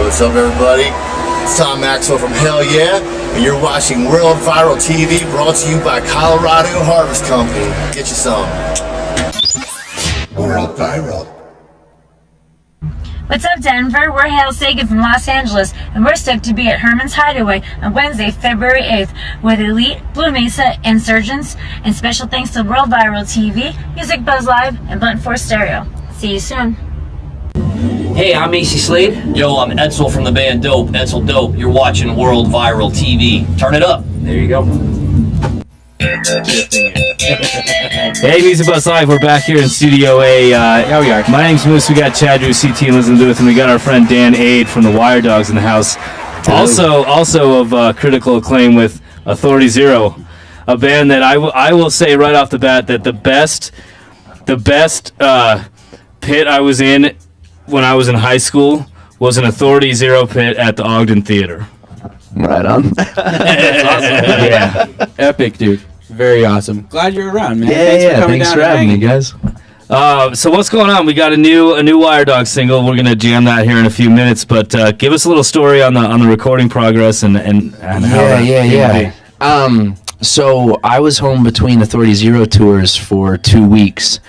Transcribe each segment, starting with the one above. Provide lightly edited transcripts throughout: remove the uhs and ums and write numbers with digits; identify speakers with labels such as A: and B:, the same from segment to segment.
A: What's up, everybody? It's Tom Maxwell from Hell Yeah, and you're watching World Viral TV, brought to you by Colorado Harvest Company. Get you some. World Viral.
B: What's up, Denver? We're Hale Sagan from Los Angeles, and we're stoked to be at Herman's Hideaway on Wednesday, February 8th, with Elite, Blue Mesa, Insurgents, and special thanks to World Viral TV, Music Buzz Live, and Blunt Force Stereo. See you soon.
C: Hey, I'm Macy Slade. Yo, I'm Edsel from the band Dope, Edsel Dope. You're watching World Viral TV. Turn it up. There you go.
D: Hey, Music Buzz Live. We're back here in Studio A.
E: Yeah, we are.
D: My name's Moose. We got Chad Drew, CT, and Elizabeth, and we got our friend Dan Aid from the Wiredogs in the house. Also of critical acclaim with Authority Zero, a band that I will say right off the bat that the best pit I was in when I was in high school was an Authority Zero pit at the Ogden Theater.
E: Right on.
C: That's awesome.
D: Yeah.
E: Epic, dude. Very awesome. Glad you're around, man.
F: Thanks for having me, guys.
D: So what's going on? We got a new Wiredogs single. We're gonna jam that here in a few minutes. But give us a little story on the recording progress and how that came to be.
F: So I was home between Authority Zero tours for 2 weeks,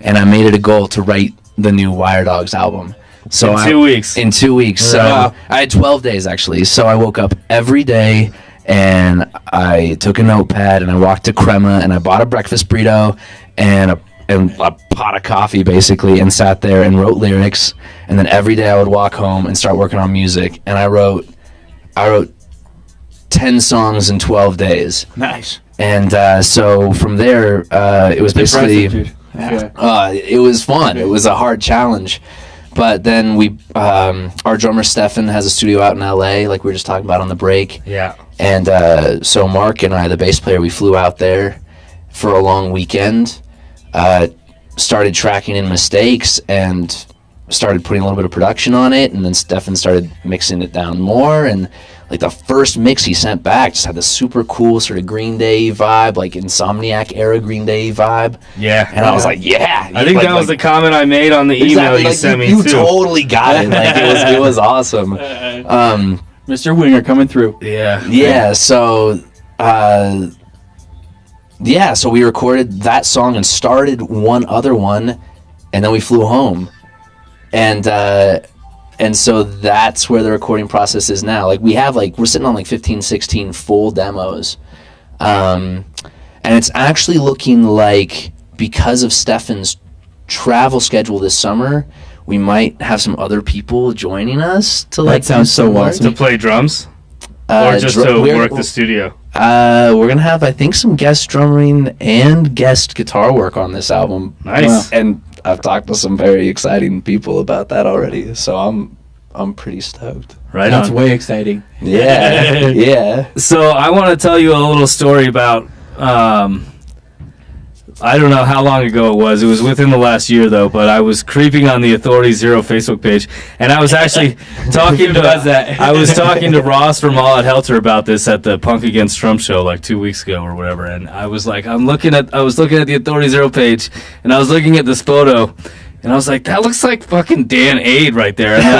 F: and I made it a goal to write the new Wiredogs album. So
D: in 2 weeks.
F: In 2 weeks. So I had 12 days actually. So I woke up every day and I took a notepad and I walked to Crema and I bought a breakfast burrito and a pot of coffee basically, and sat there and wrote lyrics. And then every day I would walk home and start working on music. And I wrote 10 songs in 12 days.
E: Nice.
F: And so from there, it was basically, it was fun. It was a hard challenge. But then our drummer Stefan has a studio out in LA, like we were just talking about on the break.
D: Yeah.
F: And so Mark and I, the bass player, we flew out there for a long weekend, started tracking in mistakes and started putting a little bit of production on it. And then Stefan started mixing it down more. And like the first mix he sent back just had this super cool sort of Green Day vibe, like Insomniac era Green Day vibe.
D: Yeah.
F: And I was like, yeah.
D: I think that was the comment I made on the email you sent me
F: you
D: too.
F: Totally got it. Like it was awesome.
E: Mr. Winger coming through.
D: Yeah.
F: Yeah. So, so we recorded that song and started one other one, and then we flew home, and so that's where the recording process is now. Like we're sitting on 15, 16 full demos, and it's actually looking like, because of Stefan's travel schedule this summer, we might have some other people joining us to
E: That sounds so awesome.
D: To play drums? Or just to work the studio?
F: We're going to have, I think, some guest drumming and guest guitar work on this album.
D: Nice.
F: And I've talked to some very exciting people about that already, so I'm pretty stoked.
D: Right
E: That's
D: on.
E: way exciting.
F: Yeah, yeah.
D: So I want to tell you a little story about, I don't know how long ago it was. It was within the last year, though, but I was creeping on the Authority Zero Facebook page, and I was actually talking to Ross from All Out Helter about this at the Punk Against Trump show like 2 weeks ago or whatever, and I was like, I was looking at the Authority Zero page, and I was looking at this photo, and I was like, that looks like fucking Dan Aid right there. And then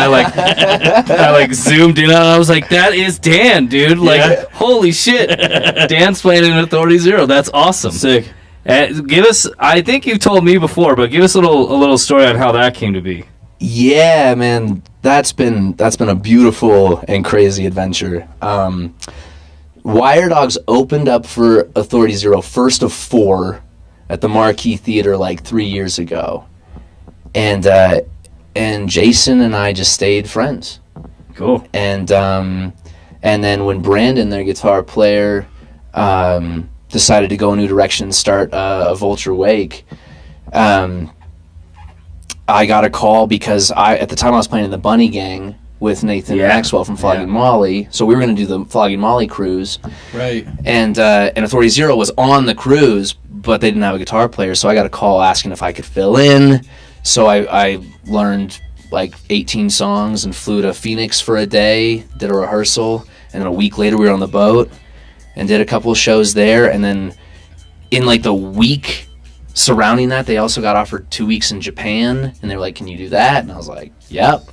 D: I zoomed in on it, and I was like, that is Dan, dude. Like, holy shit. Dan's playing in Authority Zero. That's awesome.
E: Sick.
D: Give us, I think you've told me before, but give us a little story on how that came to be.
F: Yeah, man, that's been a beautiful and crazy adventure. Wiredogs opened up for Authority Zero, first of 4, at the Marquee Theater 3 years ago, and Jason and I just stayed friends.
D: Cool.
F: And then when Brandon, their guitar player, decided to go a new direction and start a Vulture Wake, I got a call because at the time I was playing in the Bunny Gang with Nathan Maxwell from Flogging Molly, so we were going to do the Flogging Molly cruise,
E: right?
F: And Authority Zero was on the cruise, but they didn't have a guitar player, so I got a call asking if I could fill in. So I learned 18 songs and flew to Phoenix for a day, did a rehearsal, and then a week later we were on the boat and did a couple of shows there. And then in the week surrounding that, they also got offered 2 weeks in Japan, and they were like, can you do that? And I was like, yep.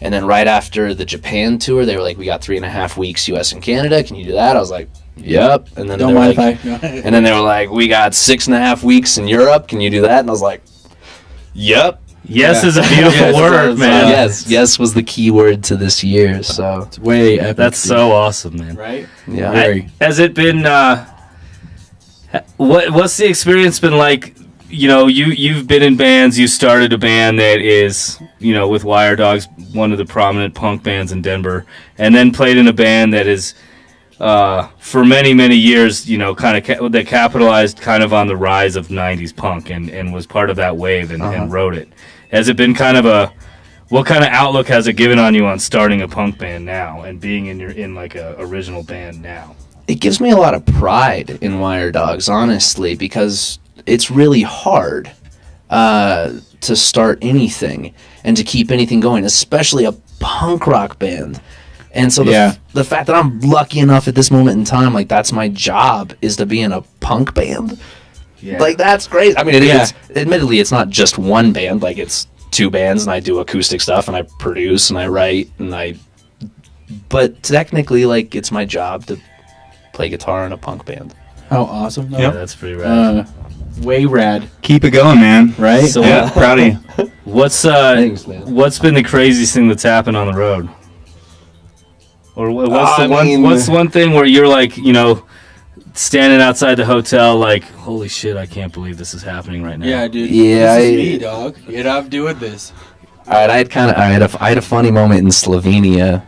F: And then right after the Japan tour, they were like, we got 3.5 weeks US and Canada. Can you do that? I was like, yep. And then
E: Don't
F: they were
E: mind
F: like,
E: if I.
F: and then they were like, we got 6.5 weeks in Europe. Can you do that? And I was like, yep.
D: Yes is a beautiful word, man.
F: Yes was the key word to this year. So
E: It's way epic.
D: That's so awesome, man.
E: right.
F: yeah.
E: Very.
D: Has it been? What's the experience been like? You know, you've been in bands. You started a band that is, you know, with Wiredogs, one of the prominent punk bands in Denver, and then played in a band that is, for many years, you know, kind of that capitalized kind of on the rise of '90s punk and was part of that wave and wrote it. Has it been kind of what kind of outlook has it given on you on starting a punk band now and being in like a original band now?
F: It gives me a lot of pride in Wiredogs, honestly, because it's really hard to start anything and to keep anything going, especially a punk rock band. And so the fact that I'm lucky enough at this moment in time, like that's my job, is to be in a punk band.
D: Yeah.
F: Like that's great. I mean, admittedly, it's not just one band. Like it's 2 bands, and I do acoustic stuff, and I produce, and I write, but technically, like it's my job to play guitar in a punk band.
E: How awesome. Though.
D: Yeah, that's pretty rad.
E: Way rad.
G: Keep it going, man.
E: Right?
D: So
G: Yeah, proud of you.
D: what's
F: Thanks, man.
D: what's been the craziest thing that's happened on the road? Or
F: I mean-
D: what's one thing where you're like, you know, standing outside the hotel like, holy shit, I can't believe this is happening right now.
E: Yeah, dude.
F: Yeah,
E: This is me, dog. Get up doing this.
F: All right, I had a funny moment in Slovenia.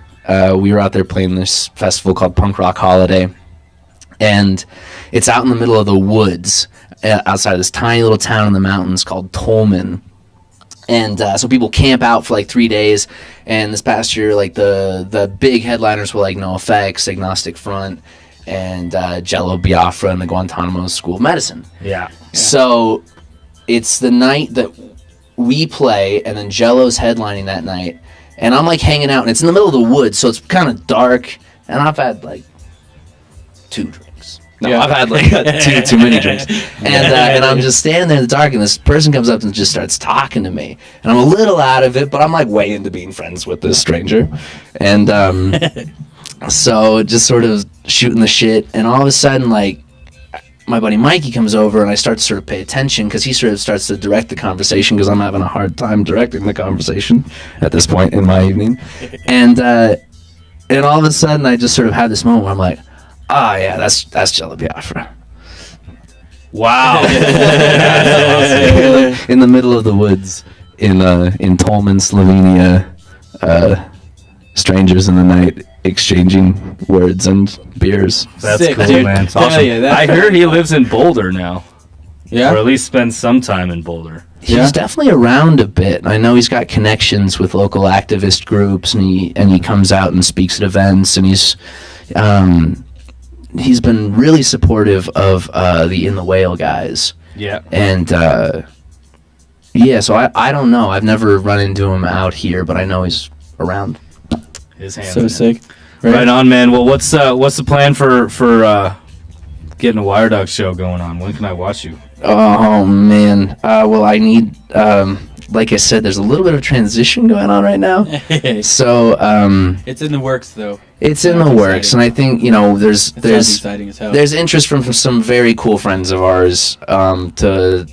F: We were out there playing this festival called Punk Rock Holiday, and it's out in the middle of the woods outside of this tiny little town in the mountains called Tolmin. And so people camp out for like 3 days. And this past year, like the big headliners were like NoFX, Agnostic Front, and Jello Biafra and the Guantanamo School of Medicine.
D: Yeah.
F: So it's the night that we play, and then Jello's headlining that night. And I'm like hanging out, and it's in the middle of the woods, so it's kind of dark. And I've had like 2 drinks. No, I've had like too many drinks. And I'm just standing there in the dark, and this person comes up and just starts talking to me. And I'm a little out of it, but I'm like way into being friends with this stranger. And so just sort of shooting the shit. And all of a sudden, like, my buddy Mikey comes over, and I start to sort of pay attention because he sort of starts to direct the conversation because I'm having a hard time directing the conversation at this point in my evening. And all of a sudden, I just sort of have this moment where I'm like, oh, yeah, that's Jello Biafra.
D: Wow.
F: In the middle of the woods in Tolmin, Slovenia, strangers in the night exchanging words and beers.
D: That's
E: Sick,
D: cool,
E: dude.
D: man.
E: Hell
D: Awesome.
E: yeah, that's
D: I heard he lives in Boulder now.
E: Yeah.
D: Or at least spends some time in Boulder.
F: He's definitely around a bit. I know he's got connections with local activist groups, and he comes out and speaks at events, and he's been really supportive of the In the Whale guys.
D: Yeah.
F: And yeah, so I don't know. I've never run into him out here, but I know he's around.
D: His hands.
E: So sick.
D: Right on, man. Well, what's the plan for getting a Wiredogs show going on? When can I watch you?
F: Oh man. Well, I need. Like I said, there's a little bit of transition going on right now. So
E: It's in the works, though.
F: it's in the
E: That's
F: works,
E: exciting.
F: and I think there's
E: Sounds exciting as hell.
F: there's interest from some very cool friends of ours to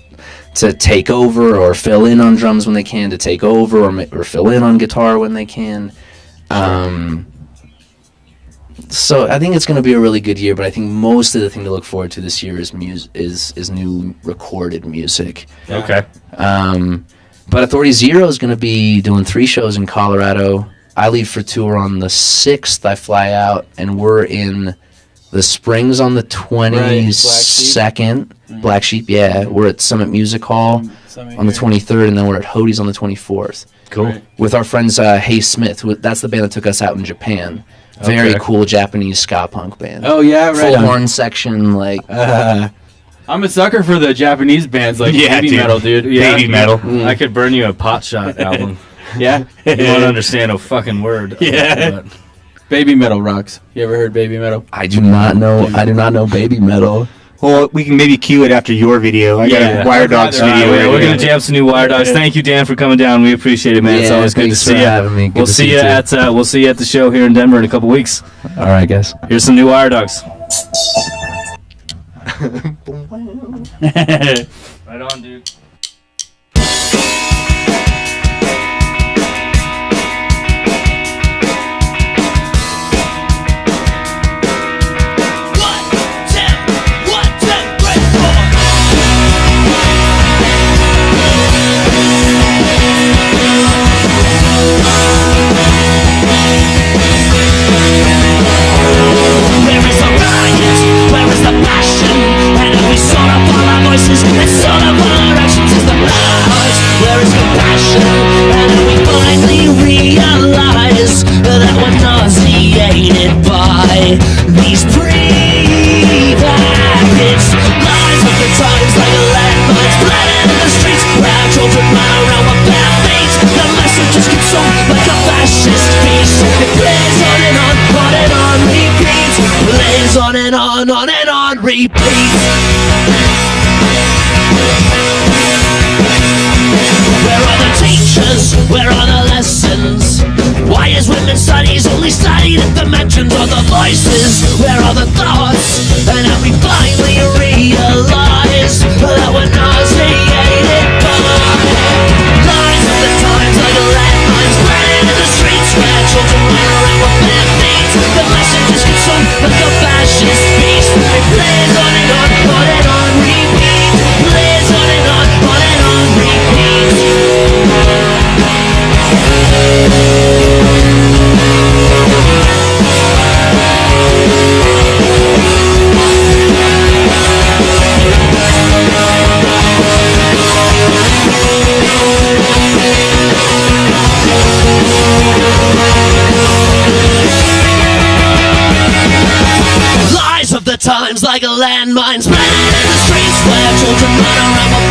F: take over or fill in on drums when they can, to take over or fill in on guitar when they can. So I think it's going to be a really good year, but I think most of the thing to look forward to this year is is new recorded music.
D: Okay.
F: But Authority Zero is going to be doing 3 shows in Colorado. I leave for tour on the 6th. I fly out, and we're in the Springs on the 22nd. Black Sheep, yeah. We're at Summit Music Hall on the 23rd, and then we're at Hodie's on the 24th.
D: Cool.
E: Right.
F: With our friends Hey Smith. That's the band that took us out in Japan. Very
D: Okay.
F: cool Japanese ska punk band.
E: Oh, yeah, right.
F: Full
E: on.
F: horn section, like...
E: I'm a sucker for the Japanese bands like
D: Yeah,
E: baby
D: dude.
E: metal, dude.
D: Baby
E: Yeah.
D: metal. I could burn you a Pot Shot album.
E: Yeah.
D: You won't understand a fucking word.
E: Yeah.
D: But
E: Baby metal rocks. You ever heard baby metal?
F: I do not know baby metal.
G: Well, we can maybe cue it after your video. I got a Wiredogs video.
D: We're gonna jam some new Wiredogs. Thank you, Dan, for coming down. We appreciate it, man. It's always good to see you.
F: Having me.
D: We'll see you at the show here in Denver in a couple weeks.
F: All right, guys.
D: Here's some new Wiredogs. Right on, dude.
H: On and on repeat. Where are the teachers? Where are the lessons? Why is women's studies only studied at the mentions of the voices? Where are the thoughts? And have we finally realized that we're nauseated by lies of the times like landmines spreading in the streets where children run around with bare feet? The message is consumed like a fascist beast. It plays on and on repeat. Plays on and on repeat. Lies of the times like a landmine spreading in the streets where children run around with